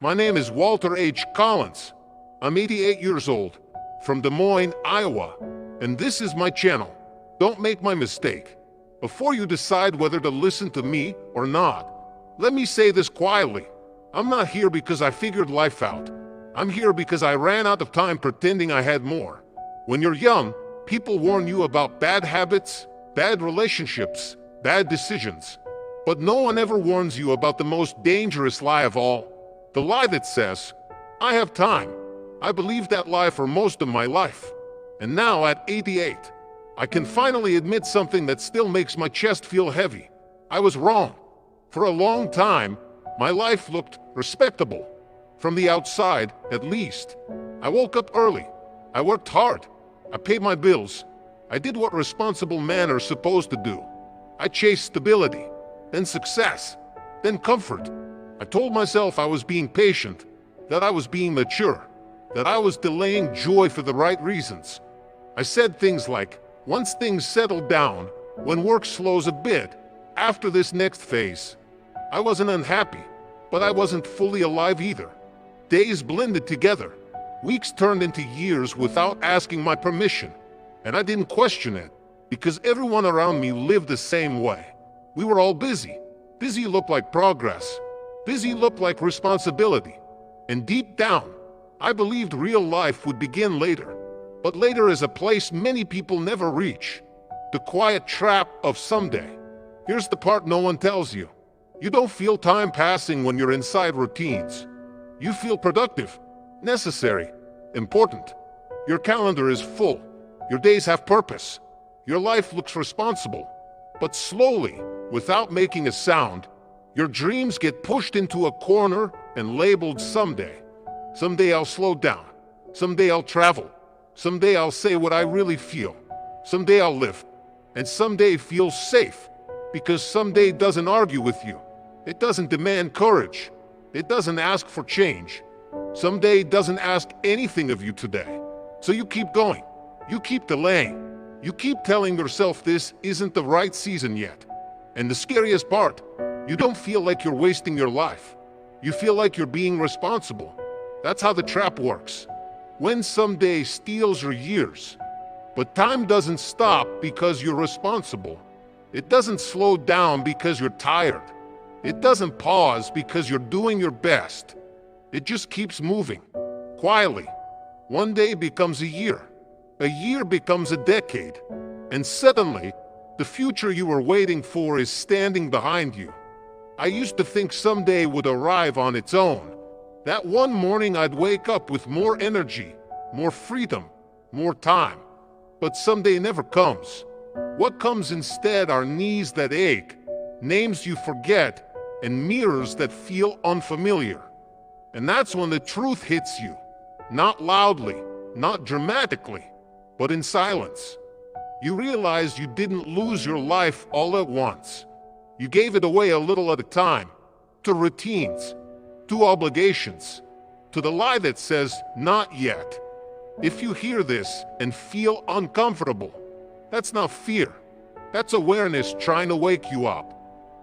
My name is Walter H. Collins. I'm 88 years old, from Des Moines, Iowa, and this is my channel. Don't make my mistake. Before you decide whether to listen to me or not, let me say this quietly. I'm not here because I figured life out. I'm here because I ran out of time pretending I had more. When you're young, people warn you about bad habits, bad relationships, bad decisions. But no one ever warns you about the most dangerous lie of all. The lie that says, I have time. I believed that lie for most of my life. And now at 88, I can finally admit something that still makes my chest feel heavy. I was wrong. For a long time, my life looked respectable. From the outside, at least. I woke up early. I worked hard. I paid my bills. I did what responsible men are supposed to do. I chased stability, then success, then comfort. I told myself I was being patient, that I was being mature, that I was delaying joy for the right reasons. I said things like, once things settle down, when work slows a bit, after this next phase. I wasn't unhappy, but I wasn't fully alive either. Days blended together. Weeks turned into years without asking my permission. And I didn't question it, because everyone around me lived the same way. We were all busy. Busy looked like progress. Busy looked like responsibility. And deep down, I believed real life would begin later. But later is a place many people never reach. The quiet trap of someday. Here's the part no one tells you. You don't feel time passing when you're inside routines. You feel productive, necessary, important. Your calendar is full. Your days have purpose. Your life looks responsible. But slowly, without making a sound, your dreams get pushed into a corner and labeled someday. Someday I'll slow down. Someday I'll travel. Someday I'll say what I really feel. Someday I'll live. And someday feels safe. Because someday doesn't argue with you. It doesn't demand courage. It doesn't ask for change. Someday doesn't ask anything of you today. So you keep going. You keep delaying. You keep telling yourself this isn't the right season yet. And the scariest part, you don't feel like you're wasting your life. You feel like you're being responsible. That's how the trap works. When someday steals your years. But time doesn't stop because you're responsible. It doesn't slow down because you're tired. It doesn't pause because you're doing your best. It just keeps moving, quietly. One day becomes a year becomes a decade, and suddenly, the future you were waiting for is standing behind you. I used to think someday would arrive on its own. That one morning I'd wake up with more energy, more freedom, more time. But someday never comes. What comes instead are knees that ache, names you forget, and mirrors that feel unfamiliar. And that's when the truth hits you. Not loudly, not dramatically, but in silence. You realize you didn't lose your life all at once. You gave it away a little at a time, to routines, to obligations, to the lie that says, not yet. If you hear this and feel uncomfortable, that's not fear. That's awareness trying to wake you up.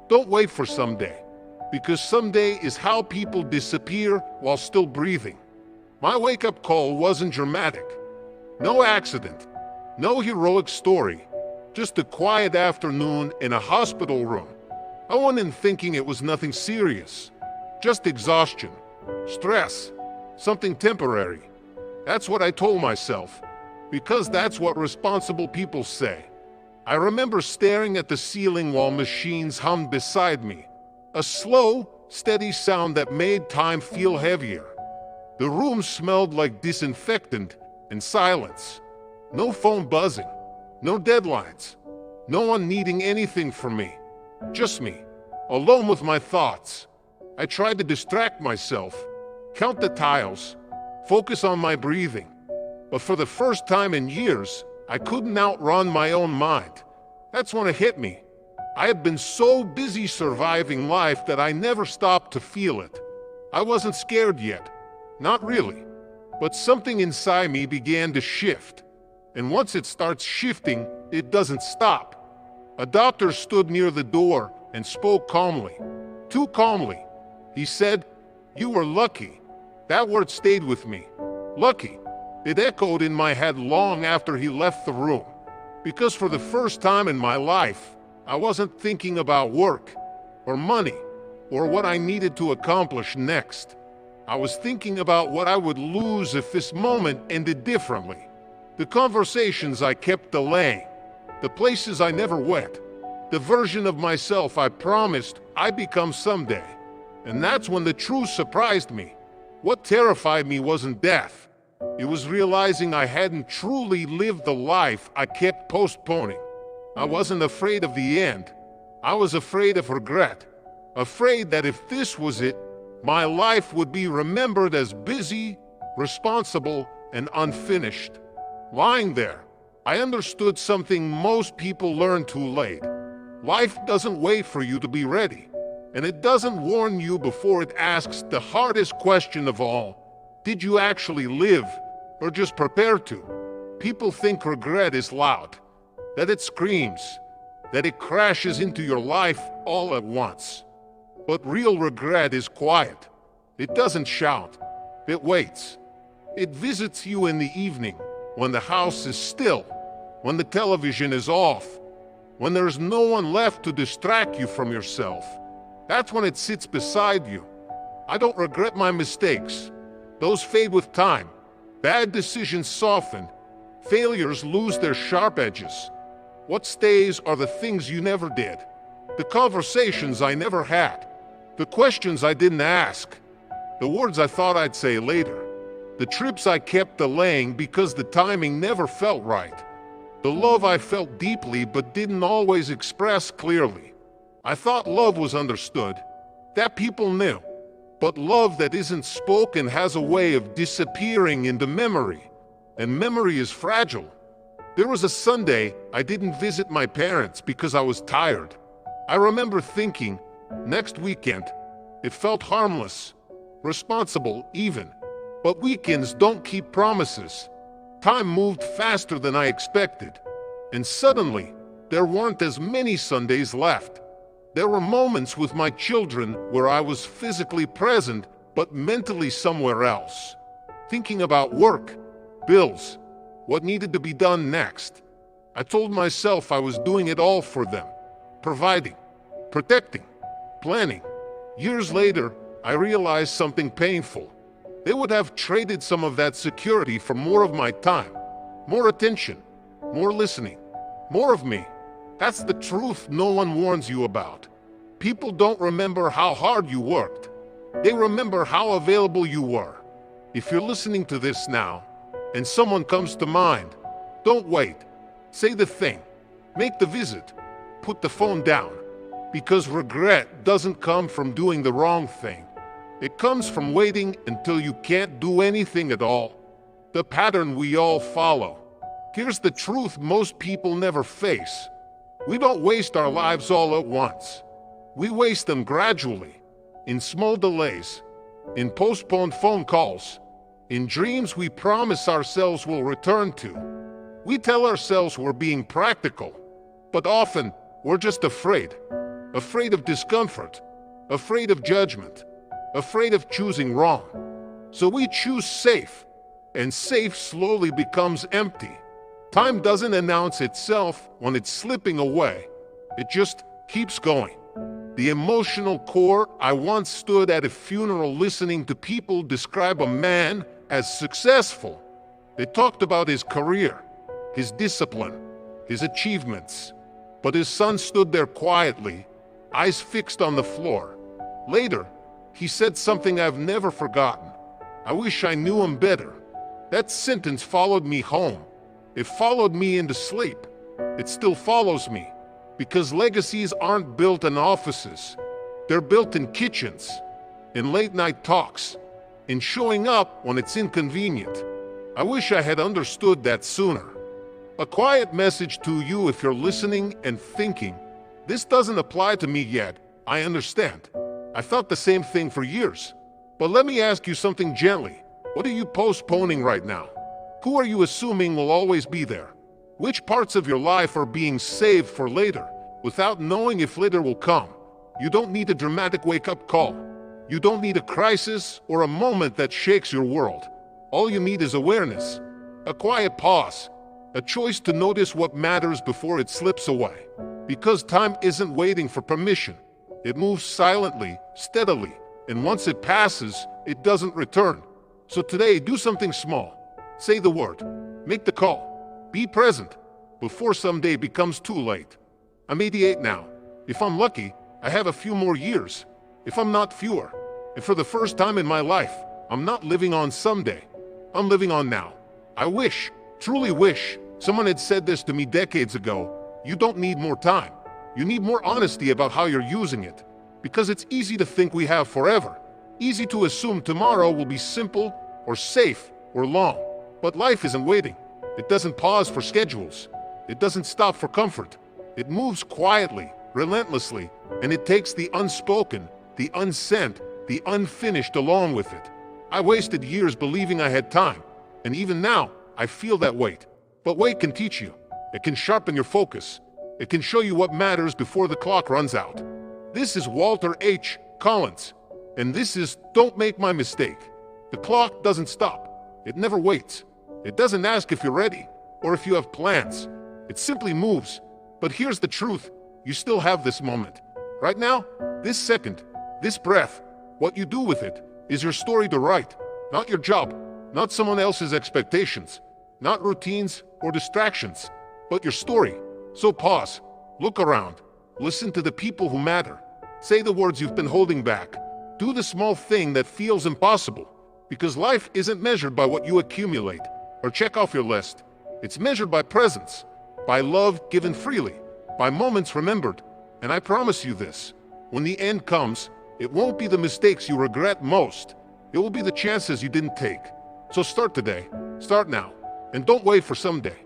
Don't wait for someday, because someday is how people disappear while still breathing. My wake-up call wasn't dramatic. No accident, no heroic story, just a quiet afternoon in a hospital room. I went in thinking it was nothing serious, just exhaustion, stress, something temporary. That's what I told myself, because that's what responsible people say. I remember staring at the ceiling while machines hummed beside me, a slow, steady sound that made time feel heavier. The room smelled like disinfectant and silence. No phone buzzing, no deadlines, no one needing anything from me. Just me, alone with my thoughts. I tried to distract myself, count the tiles, focus on my breathing. But for the first time in years, I couldn't outrun my own mind. That's when it hit me. I had been so busy surviving life that I never stopped to feel it. I wasn't scared yet, not really. But something inside me began to shift. And once it starts shifting, it doesn't stop. A doctor stood near the door and spoke calmly. Too calmly. He said, You were lucky. That word stayed with me. Lucky. It echoed in my head long after he left the room. Because for the first time in my life, I wasn't thinking about work, or money, or what I needed to accomplish next. I was thinking about what I would lose if this moment ended differently. The conversations I kept delaying, the places I never went, the version of myself I promised I'd become someday. And that's when the truth surprised me. What terrified me wasn't death. It was realizing I hadn't truly lived the life I kept postponing. I wasn't afraid of the end. I was afraid of regret. Afraid that if this was it, my life would be remembered as busy, responsible, and unfinished. Lying there, I understood something most people learn too late. Life doesn't wait for you to be ready. And it doesn't warn you before it asks the hardest question of all. Did you actually live, or just prepare to? People think regret is loud, that it screams, that it crashes into your life all at once. But real regret is quiet. It doesn't shout. It waits. It visits you in the evening, when the house is still, when the television is off, when there's no one left to distract you from yourself. That's when it sits beside you. I don't regret my mistakes. Those fade with time. Bad decisions soften. Failures lose their sharp edges. What stays are the things you never did. The conversations I never had. The questions I didn't ask. The words I thought I'd say later. The trips I kept delaying because the timing never felt right. The love I felt deeply but didn't always express clearly. I thought love was understood, that people knew. But love that isn't spoken has a way of disappearing into memory. And memory is fragile. There was a Sunday I didn't visit my parents because I was tired. I remember thinking, next weekend. It felt harmless, responsible even. But weekends don't keep promises. Time moved faster than I expected. And suddenly, there weren't as many Sundays left. There were moments with my children where I was physically present, but mentally somewhere else. Thinking about work, bills, what needed to be done next. I told myself I was doing it all for them. Providing, protecting, planning. Years later, I realized something painful. They would have traded some of that security for more of my time, more attention, more listening, more of me. That's the truth no one warns you about. People don't remember how hard you worked. They remember how available you were. If you're listening to this now, and someone comes to mind, don't wait. Say the thing. Make the visit. Put the phone down. Because regret doesn't come from doing the wrong thing. It comes from waiting until you can't do anything at all. The pattern we all follow. Here's the truth most people never face. We don't waste our lives all at once. We waste them gradually, in small delays, in postponed phone calls, in dreams we promise ourselves we'll return to. We tell ourselves we're being practical, but often we're just afraid. Afraid of discomfort, afraid of judgment, afraid of choosing wrong. So we choose safe, and safe slowly becomes empty. Time doesn't announce itself when it's slipping away. It just keeps going. The emotional core. I once stood at a funeral listening to people describe a man as successful. They talked about his career, his discipline, his achievements. But his son stood there quietly, eyes fixed on the floor. Later, he said something I've never forgotten. I wish I knew him better. That sentence followed me home. It followed me into sleep. It still follows me. Because legacies aren't built in offices. They're built in kitchens, in late-night talks, in showing up when it's inconvenient. I wish I had understood that sooner. A quiet message to you if you're listening and thinking, this doesn't apply to me yet. I understand. I thought the same thing for years. But let me ask you something gently. What are you postponing right now? Who are you assuming will always be there? Which parts of your life are being saved for later, without knowing if later will come? You don't need a dramatic wake-up call. You don't need a crisis or a moment that shakes your world. All you need is awareness, a quiet pause, a choice to notice what matters before it slips away. Because time isn't waiting for permission. It moves silently, steadily, and once it passes, it doesn't return. So today, do something small. Say the word. Make the call. Be present before someday becomes too late. I'm 88 now. If I'm lucky, I have a few more years. If I'm not, fewer. And for the first time in my life, I'm not living on someday. I'm living on now. I wish, truly wish, someone had said this to me decades ago. You don't need more time. You need more honesty about how you're using it. Because it's easy to think we have forever. Easy to assume tomorrow will be simple or safe or long. But life isn't waiting. It doesn't pause for schedules. It doesn't stop for comfort. It moves quietly, relentlessly, and it takes the unspoken, the unsent, the unfinished along with it. I wasted years believing I had time, and even now, I feel that weight. But weight can teach you. It can sharpen your focus. It can show you what matters before the clock runs out. This is Walter H. Collins, and this is Don't Make My Mistake. The clock doesn't stop. It never waits. It doesn't ask if you're ready or if you have plans. It simply moves. But here's the truth. You still have this moment. Right now, this second, this breath, what you do with it is your story to write. Not your job, not someone else's expectations, not routines or distractions, but your story. So pause, look around, listen to the people who matter. Say the words you've been holding back. Do the small thing that feels impossible. Because life isn't measured by what you accumulate or check off your list. It's measured by presence, by love given freely, by moments remembered. And I promise you this, when the end comes, it won't be the mistakes you regret most. It will be the chances you didn't take. So start today, start now, and don't wait for someday.